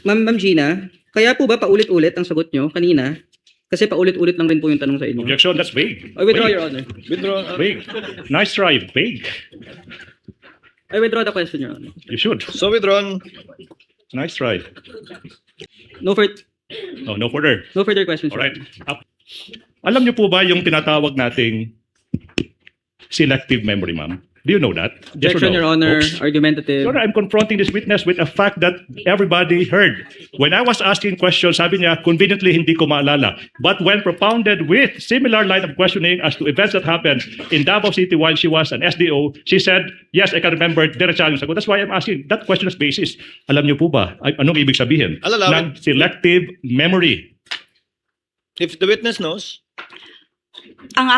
Ma'am Gina, kaya po ba paulit-ulit ang sagot nyo kanina? Kasi paulit-ulit lang rin po yung tanong sa inyo. Objection, that's vague. I withdraw, Vague. Your Honor. Withdraw. Vague. Nice try, vague. I withdraw the question, Your Honor. You should. So withdrawn. Nice try. No No further. questions. All right. Alam niyo po ba yung tinatawag nating selective memory, ma'am? Do you know that? Yes or Objection, no? Your Honor. Oops. Argumentative. Your Honor, I'm confronting this witness with a fact that everybody heard. When I was asking questions, sabi niya, conveniently hindi ko maalala. But when propounded with similar line of questioning as to events that happened in Davao City while she was an SDO, she said, yes, I can remember, diretsa yung sagot. That's why I'm asking that question as basis. Alam niyo po ba, anong ibig sabihin I'll allow ng selective memory? If the witness knows, ang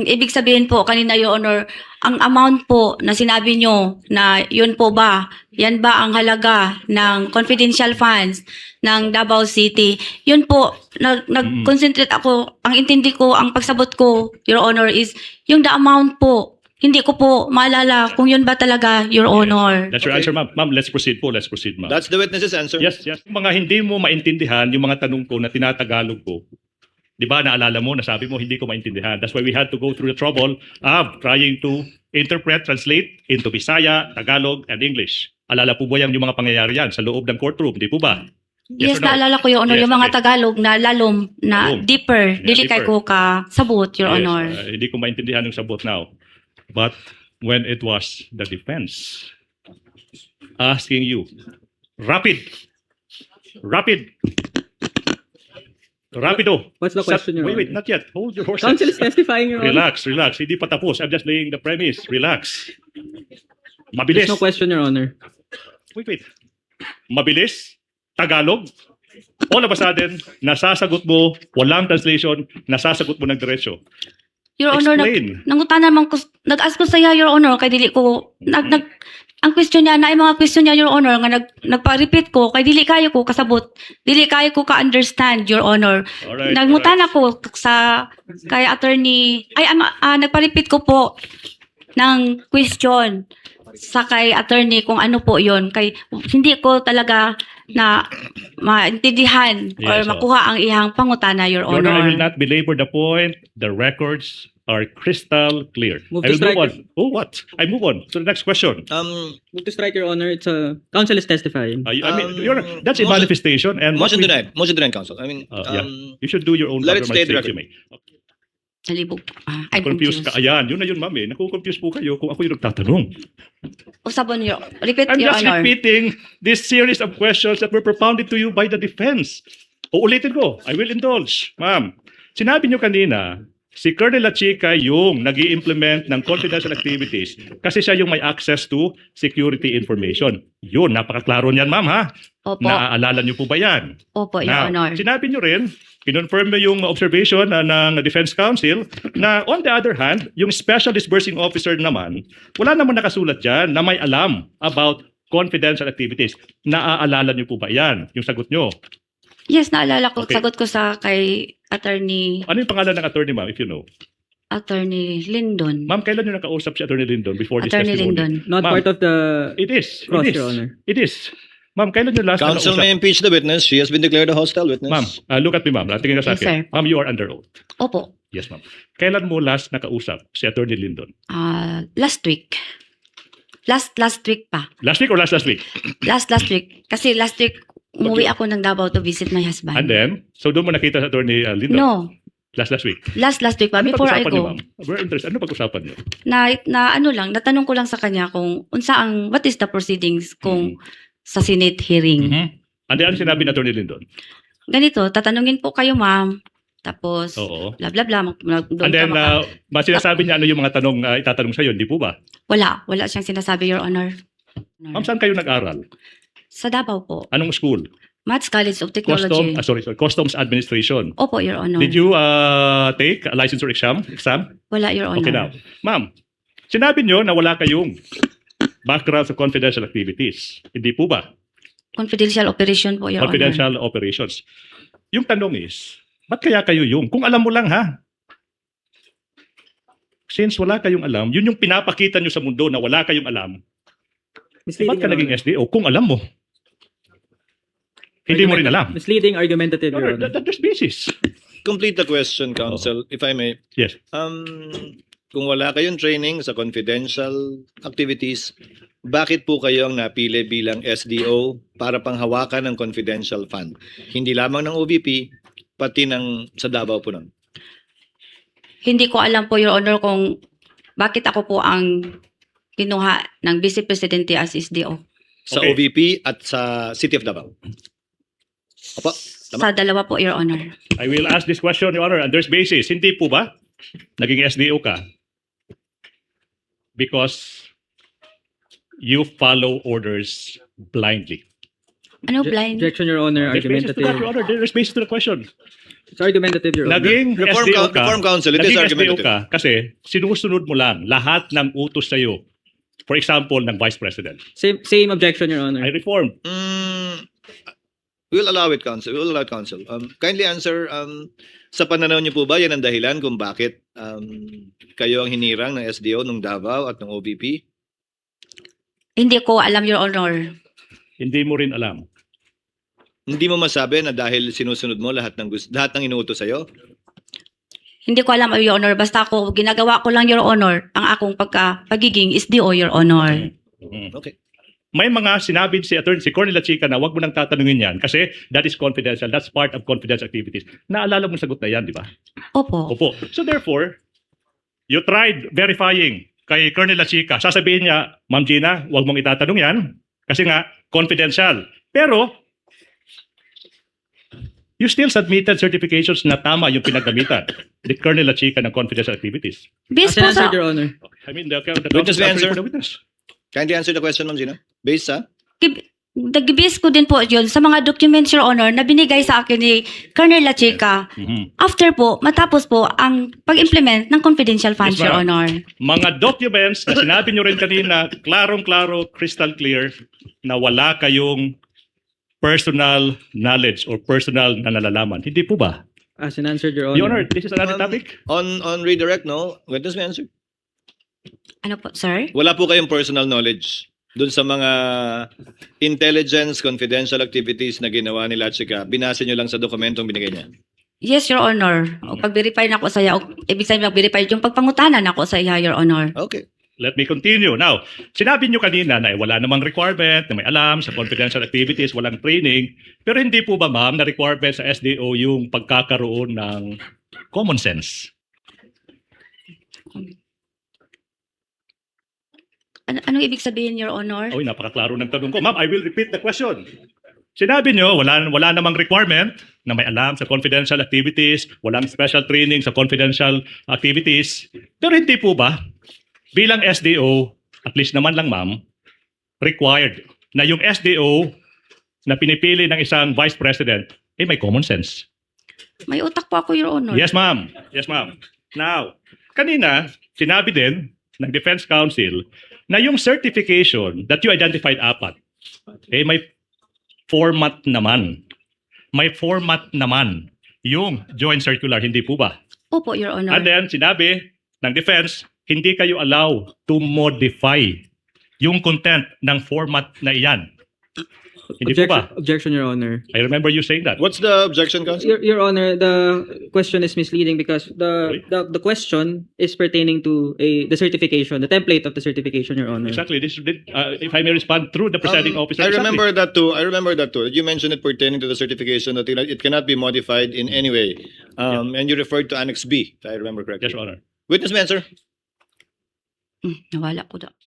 ibig sabihin po kanina, Your Honor, ang amount po na sinabi nyo na yun po ba, yan ba ang halaga ng confidential funds ng Davao City? Yun po, nag-concentrate ako, ang intindi ko, ang pagsabot ko, Your Honor, is yung the amount po. Hindi ko po maalala kung yun ba talaga, Your Honor. That's your answer, ma'am. Ma'am, let's proceed po. Let's proceed, ma'am. that's the witness's answer. Yes. Yung mga hindi mo maintindihan, yung mga tanong ko na tinatagalog ko, di ba, naalala mo, nasabi mo, hindi ko maintindihan. That's why we had to go through the trouble of trying to interpret, translate into Bisaya, Tagalog, and English. Alala po ba yung mga pangyayari yan sa loob ng courtroom, di po ba? Yes, or no? naalala ko, Your Honor, Yes, yung mga okay. Tagalog na lalom, na Lalom. deeper, Yeah, dili kay deeper. ko ka sabot, Your Yes, Honor. hindi ko maintindihan yung sabot now. But when it was the defense asking you, Rapido. What's the question, Your Wait, Honor? not yet. Hold your horses. Counsel is testifying, Your Honor. Relax. Hindi pa tapos. I'm just laying the premise. Relax. There's Mabilis. no question, Your Honor. Wait. Mabilis. Tagalog. All of a sudden, nasasagot mo, walang translation, nasasagot mo ng diretso. Your Honor, Explain. nangutan naman ko, nag-ask ko saya, Your Honor, kay dili ko, ang question niya, na mga question niya, Your Honor, nga nagpa-repeat ko, kay dili kayo ko kasabot, dili kayo ko ka-understand, Your Honor. Alright. Nangutan ako kay attorney, nagpa-repeat ko po ng question sa kay attorney kung ano po yon, kay hindi ko talaga na maintindihan or Yes, makuha ang ihang pangutana, Your Your Honor, I will Honor. not belabor the point. The records are crystal clear. Move I to will strike. move on. Oh, what? I move on to the next question. Move to strike, Your Honor. Counsel is testifying. I mean, Your Honor, that's a motion- manifestation. And what motion we- denied. Motion denied, counsel. I mean, Yeah. You should do your own let it government stay the states, record. you may. Nalibog. I'm Confused confused. ka. Ayan, yun na yun, ma'am. Naku-confuse po kayo kung ako yung nagtatanong. Usabon, repeat, I'm Your just Honor. repeating this series of questions that were propounded to you by the defense. Uulitin ko. I will indulge. Ma'am, sinabi niyo kanina, si Colonel Lachica yung nag implement ng confidential activities kasi siya yung may access to security information. Yun, napakaklaro niyan, ma'am, ha? Opo, Naaalala niyo po ba yan? opo, Your Honor. Sinabi niyo rin, kinonfirm mo yung observation ng Defense Council na on the other hand, yung Special Disbursing Officer naman, wala naman nakasulat dyan na may alam about confidential activities. Naaalala niyo po ba yan? Yung sagot niyo. Yes, naalala ko, Okay. sagot ko sa kay attorney, Ano yung pangalan ng attorney, ma'am, if you know? attorney Lindon. Ma'am, kailan niyo nakausap si Attorney Lindon before this Attorney testimony? Lindon. Not Ma'am. part of the It is. cross, It is. Your Honor. It is. Ma'am, kailan niyo last counsel may nakausap? impeach the witness. She has been declared a hostile witness. Ma'am, look at me, ma'am. Tingin ka sa Yes, akin. sir. Ma'am, you are under oath. Opo, Yes, ma'am. Kailan mo last nakausap si Attorney Lindon? last week. Last week pa. Last week or last week? Last week. Kasi last week, umuwi ako ng Davao to visit my husband. And then, so doon mo nakita sa Attorney Lindon? No, Last week. last week pa. Ano Before I pag-usapan niyo, go. ma'am? We're interested. Ano pag-usapan niyo? Na ano lang, natanong ko lang sa kanya kung what is the proceedings kung sa Senate hearing. And then, ano sinabi ni Attorney Lindon? Ganito, tatanungin po kayo, ma'am. Tapos, Oo. bla bla bla. Doon And then, ka sinasabi niya ano yung mga tanong itatanong sa'yo, hindi po ba? wala siyang sinasabi, Your Honor. Ma'am, saan kayo nag-aral? Sa Davao po. Anong school? Maths College of Technology. Customs Administration. Opo, Your Honor. Did you take a licensure exam? Wala, Your Honor. Okay now. Ma'am, sinabi niyo na wala kayong background sa confidential activities. Hindi po ba? Confidential operation po, Your Honor. Confidential operations. Yung tanong is, ba't kaya kayo yung? Kung alam mo lang ha. Since wala kayong alam, yun yung pinapakita nyo sa mundo na wala kayong alam. ba't ka naging SDO kung alam mo? Hindi mo rin alam. Misleading argumentative, Your Your Honor. Honor, there's basis. Complete the question, counsel, if I may. Yes. Kung wala kayong training sa confidential activities, bakit po kayo ang napili bilang SDO para panghawakan ng confidential fund? Hindi lamang ng OVP, pati ng sa Davao po nun. Hindi ko alam po, Your Honor, kung bakit ako po ang kinuha ng Vice Presidente as SDO. Sa Okay. OVP at sa City of Davao. Opo, tama. Sa dalawa po, Your Honor. I will ask this question, Your Honor, and there's basis. Hindi po ba naging SDO ka? Because you follow orders blindly. Ano blind? Objection, Your Honor. There's basis to that, Argumentative. Your Honor. There's basis to the question. It's argumentative, Your Honor. Naging Reform SDO ka, Reform Council, it is naging SDO argumentative. ka kasi sinusunod mo lang lahat ng utos sa'yo. For example, ng Vice President. Same objection, Your Honor. I reformed. We'll allow it, counsel. We'll allow it, counsel. Kindly answer, sa pananaw niyo po ba yan ang dahilan kung bakit kayo ang hinirang ng SDO ng Davao at ng OVP? Hindi ko alam, Your Honor. Hindi mo rin alam. Hindi mo masabi na dahil sinusunod mo lahat ng inuutos sa'yo? Hindi ko alam, Your Honor. Basta ako, ginagawa ko lang, Your Honor, ang akong pagiging SDO, Your Honor. Okay. May mga sinabi si Colonel Chica na wag mo nang tatanungin yan kasi that is confidential. That's part of confidential activities. Naalala mo sagot na yan, di ba? Opo. Opo. So therefore, you tried verifying kay Colonel Chica. Sasabihin niya, Ma'am Gina, wag mong itatanong yan kasi nga, confidential. Pero, you still submitted certifications na tama yung pinagamitan ni Colonel Chica ng confidential activities. Based As po an sa... answer, Your Honor. I mean, the Witness may answer answer. for the witness. Kindly answer the question, Ma'am Gina. Based sa? Nag-base ko din po yun sa mga documents, Your Honor, na binigay sa akin ni Colonel Lachica. After po, matapos po ang pag-implement ng confidential funds, Yes, Your ma'am. Honor. Mga documents na sinabi nyo rin kanina, klarong-klaro, crystal clear, na wala kayong personal knowledge or personal na nalalaman. Hindi po ba? As an answer, Your Your Honor. Honor, this is another topic. On redirect, no? Witness may answer. Ano po, sir? Wala po kayong personal knowledge dun sa mga intelligence confidential activities na ginawa ni Lachica. Binasa nyo lang sa dokumentong binigay niya. Yes, Your Honor. O pag-verify na ako sa iya, ibig sabihin mag-verify yung pagpangutanan ako sa iya, Your Honor. Okay. Let me continue. Now, sinabi nyo kanina na wala namang requirement, na may alam sa confidential activities, walang training. Pero hindi po ba, ma'am, na requirement sa SDO yung pagkakaroon ng common sense? Anong ibig sabihin, Your Honor? Oy, napakaklaro ng tanong ko. Ma'am, I will repeat the question. Sinabi nyo, wala namang requirement na may alam sa confidential activities, walang special training sa confidential activities. Pero hindi po ba, bilang SDO, at least naman lang ma'am, required na yung SDO na pinipili ng isang vice president, may common sense. May utak po ako, Your Honor. Yes, ma'am. Yes, ma'am. Now, kanina, sinabi din ng Defense Council na yung certification that you identified apat, may format naman. May format naman yung joint circular, hindi po ba? Opo, Your Honor. And then, sinabi ng Defense, hindi kayo allow to modify yung content ng format na iyan. Hindi po ba? Objection, Your Honor. I remember you saying that. What's the objection, counsel? Your Honor, the question is misleading because the question is pertaining to the certification, the template of the certification, Your Honor. Exactly. This, if I may respond through the presiding officer. I exactly. remember that too. You mentioned it pertaining to the certification that it cannot be modified in any way. And you referred to Annex B, if I remember correctly. Yes, Your Honor. Witness may answer. Nawala ko daw.